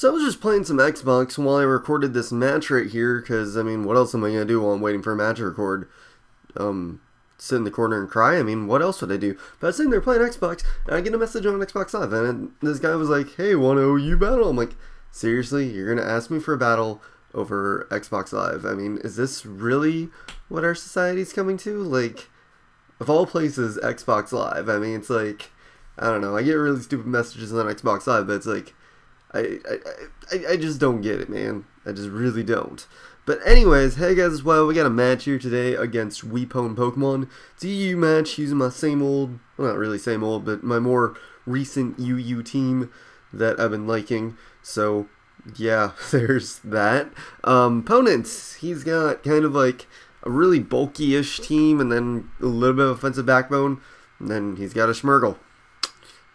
So I was just playing some Xbox while I recorded this match right here, because, I mean, what else am I going to do while I'm waiting for a match to record? Sit in the corner and cry? I mean, what else would I do? But I was sitting there playing Xbox, and I get a message on Xbox Live, and this guy was like, hey, want to OU battle? I'm like, seriously? You're going to ask me for a battle over Xbox Live? I mean, is this really what our society's coming to? Like, of all places, Xbox Live. I mean, it's like, I don't know, I get really stupid messages on Xbox Live, but it's like, I just don't get it, man. I just really don't. But anyways, hey guys, well, we got a match here today against Weepone Pokemon. It's a UU match using my same old, well, not really same old, but my more recent UU team that I've been liking. So, yeah, there's that. Opponents, he's got kind of like a really bulky-ish team and then a little bit of offensive backbone. And then he's got a Schmergle.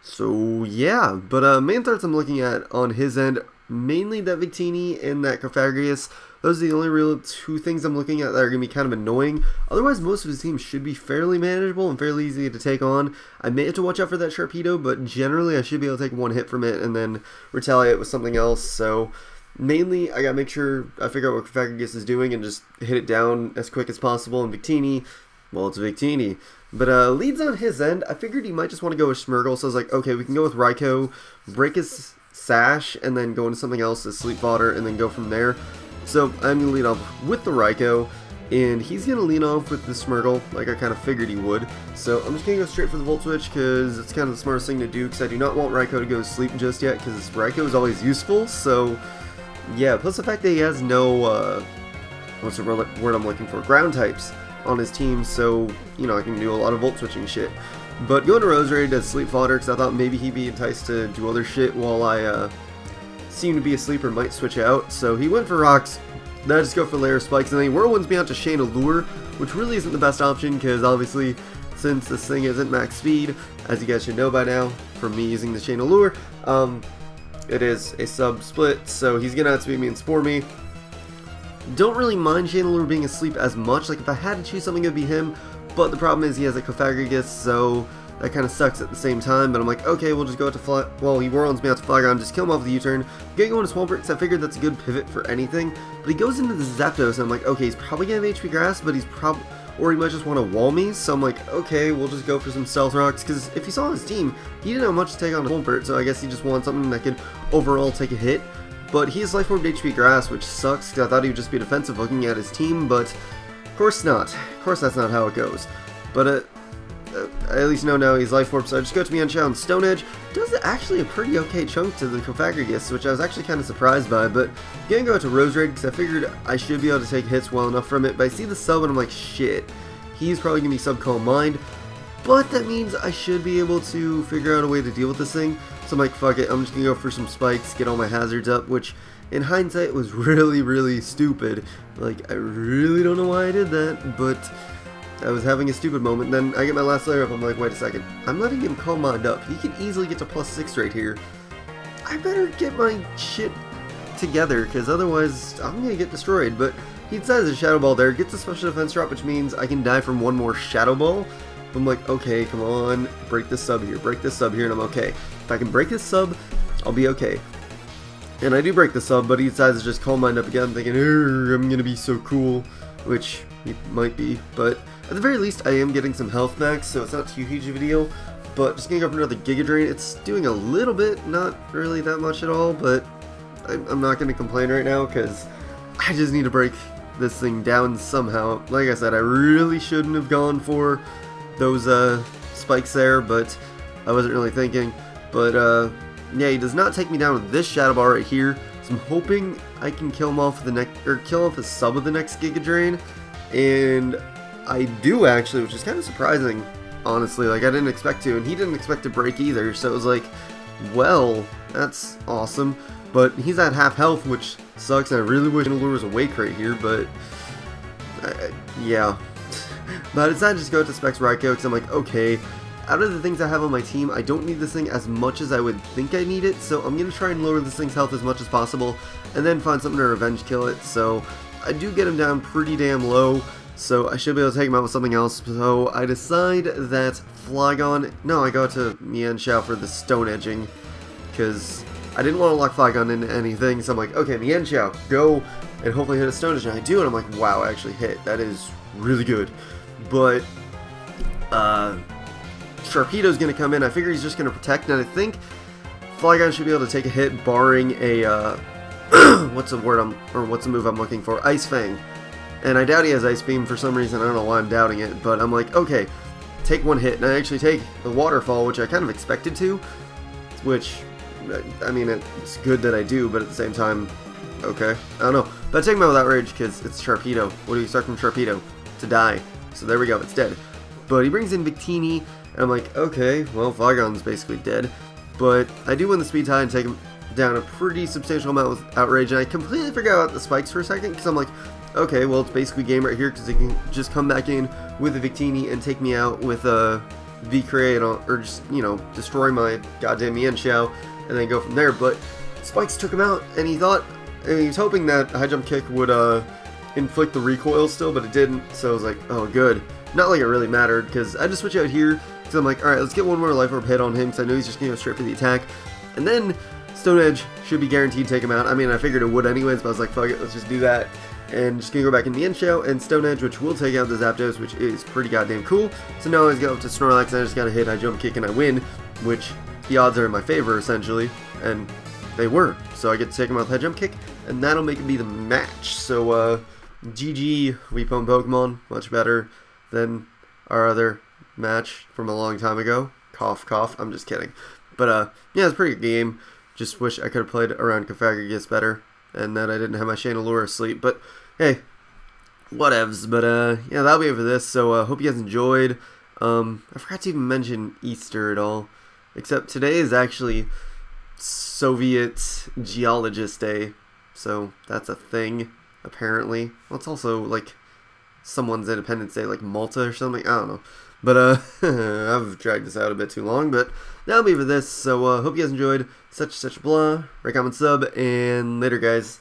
So, yeah, but main threats I'm looking at on his end, mainly that Victini and that Cofagrigus. Those are the only real two things I'm looking at that are going to be kind of annoying. Otherwise, most of his team should be fairly manageable and fairly easy to take on. I may have to watch out for that Sharpedo, but generally I should be able to take one hit from it and then retaliate with something else. So, mainly, I got to make sure I figure out what Cofagrigus is doing and just hit it down as quick as possible. And Victini, well, it's Victini. But leads on his end, I figured he might just want to go with Schmergle, so I was like, okay, we can go with Raikou, break his Sash, and then go into something else as Sleep Fodder, and then go from there. So I'm going to lead off with the Raikou, and he's going to lead off with the Schmergle, like I kind of figured he would. So I'm just going to go straight for the Volt Switch, because it's kind of the smartest thing to do, because I do not want Raikou to go to sleep just yet, because Raikou is always useful, so yeah, plus the fact that he has no, what's the word I'm looking for, ground types on his team, so, you know, I can do a lot of Volt Switching shit. But going to Roserade as Sleep Fodder, because I thought maybe he'd be enticed to do other shit while I seem to be asleep or might switch out. So he went for Rocks, then I just go for Layer Spikes, and then he Whirlwinds me out to Chandelure, which really isn't the best option, because obviously, since this thing isn't max speed, as you guys should know by now, from me using the Chandelure, it is a sub-split, so he's going to outspeed me and Spore me. Don't really mind Chandelure being asleep as much. Like, if I had to choose something, it would be him. But the problem is he has a Cofagrigus, so that kind of sucks at the same time. But I'm like, okay, we'll just go out to well, he Whirlwinds me out to Flygon, just kill him off with the U-turn. Get going to Swampert, because I figured that's a good pivot for anything. But he goes into the Zapdos, and I'm like, okay, he's probably going to have HP Grass, but he's probably, or he might just want to wall me. So I'm like, okay, we'll just go for some Stealth Rocks, because if you saw his team, he didn't have much to take on Swampert, so I guess he just wanted something that could overall take a hit. But he has Life Orb HP Grass, which sucks, because I thought he would just be defensive looking at his team, but of course not. Of course that's not how it goes. But I at least know now he's Life Orb, so I just go to Mienshao and Stone Edge. Does actually a pretty okay chunk to the Cofagrigus, which I was actually kind of surprised by, but I'm going to go to Roserade, because I figured I should be able to take hits well enough from it, but I see the sub and I'm like, shit, he's probably going to be sub Calm Mind, but that means I should be able to figure out a way to deal with this thing. So I'm like, fuck it, I'm just going to go for some spikes, get all my hazards up, which in hindsight was really, really stupid. Like, I really don't know why I did that, but I was having a stupid moment. Then I get my last layer up, I'm like, wait a second, I'm letting him Calm Mind up. He can easily get to +6 right here. I better get my shit together, because otherwise I'm going to get destroyed. But he decides a Shadow Ball there, gets a special defense drop, which means I can die from one more Shadow Ball. I'm like, okay, come on, break this sub here, and I'm okay. If I can break this sub, I'll be okay. And I do break the sub, but he decides to just Calm Mind up again, thinking, I'm gonna be so cool, which he might be, but at the very least, I am getting some health back, so it's not too huge of a deal. But just gonna go for another Giga Drain. It's doing a little bit, not really that much at all, but I'm not gonna complain right now, because I just need to break this thing down somehow. Like I said, I really shouldn't have gone for those spikes there, but I wasn't really thinking. But yeah, he does not take me down with this Shadow Ball right here, so I'm hoping I can kill him off with the next, or kill off his sub with the next Giga Drain, and I do actually, which is kind of surprising, honestly. Like, I didn't expect to, and he didn't expect to break either, so it was like, well, that's awesome. But he's at half health, which sucks, and I really wish Chandelure was awake right here, but yeah. But I decided to just go to Specs Raikou, because I'm like, okay, out of the things I have on my team, I don't need this thing as much as I would think I need it, so I'm going to try and lower this thing's health as much as possible, and then find something to revenge kill it. So I do get him down pretty damn low, so I should be able to take him out with something else. So I decide that Flygon, no, I go to Mienshao for the Stone Edging, because I didn't want to lock Flygon into anything, so I'm like, okay, Mienshao, go and hopefully hit a Stone Edge, and I do, and I'm like, wow, I actually hit. That is really good. But, Sharpedo's going to come in. I figure he's just going to protect, and I think Flygon should be able to take a hit, barring a, what's the move I'm looking for? Ice Fang. And I doubt he has Ice Beam for some reason. I don't know why I'm doubting it, but I'm like, okay, take one hit, and I actually take the Waterfall, which I kind of expected to, which, I mean, it's good that I do, but at the same time, okay, I don't know. But I take him out without Rage because it's Sharpedo. What do you expect from Sharpedo? To die. So there we go, it's dead. But he brings in Victini, and I'm like, okay, well, Flygon's basically dead. But I do win the speed tie and take him down a pretty substantial amount with Outrage, and I completely forgot about the spikes for a second, because I'm like, okay, well, it's basically game right here, because he can just come back in with a Victini and take me out with a V-Create, or just, you know, destroy my goddamn Mienshao, and then go from there. But Spikes took him out, and he thought, and he was hoping that High Jump Kick would inflict the recoil still, but it didn't, so I was like, oh, good. Not like it really mattered, because I just switch out here, because I'm like, alright, let's get one more Life Orb hit on him, because I know he's just going to go straight for the attack, and then Stone Edge should be guaranteed to take him out. I mean, I figured it would anyways, but I was like, fuck it, let's just do that, and just going to go back in Mienshao and Stone Edge, which will take out the Zapdos, which is pretty goddamn cool. So now I go up to Snorlax, and I just got to hit High Jump Kick, and I win, which the odds are in my favor, essentially, and they were, so I get to take him out with High Jump Kick, and that'll make it be the match. So, GG, Weepon Pokemon, much better than our other match from a long time ago. Cough, cough. I'm just kidding. But, yeah, it's a pretty good game. Just wish I could have played around Confagigus better, and that I didn't have my Chandelure asleep. But, hey, whatevs. But, yeah, that'll be it for this. So, hope you guys enjoyed. I forgot to even mention Easter at all. Except today is actually Soviet Geologist Day. So, that's a thing, apparently. Well, it's also, like, someone's Independence Day, like Malta or something. I don't know. But, I've dragged this out a bit too long. But, that'll be for this. So, hope you guys enjoyed. Such blah. Rate, comment, sub, and later, guys.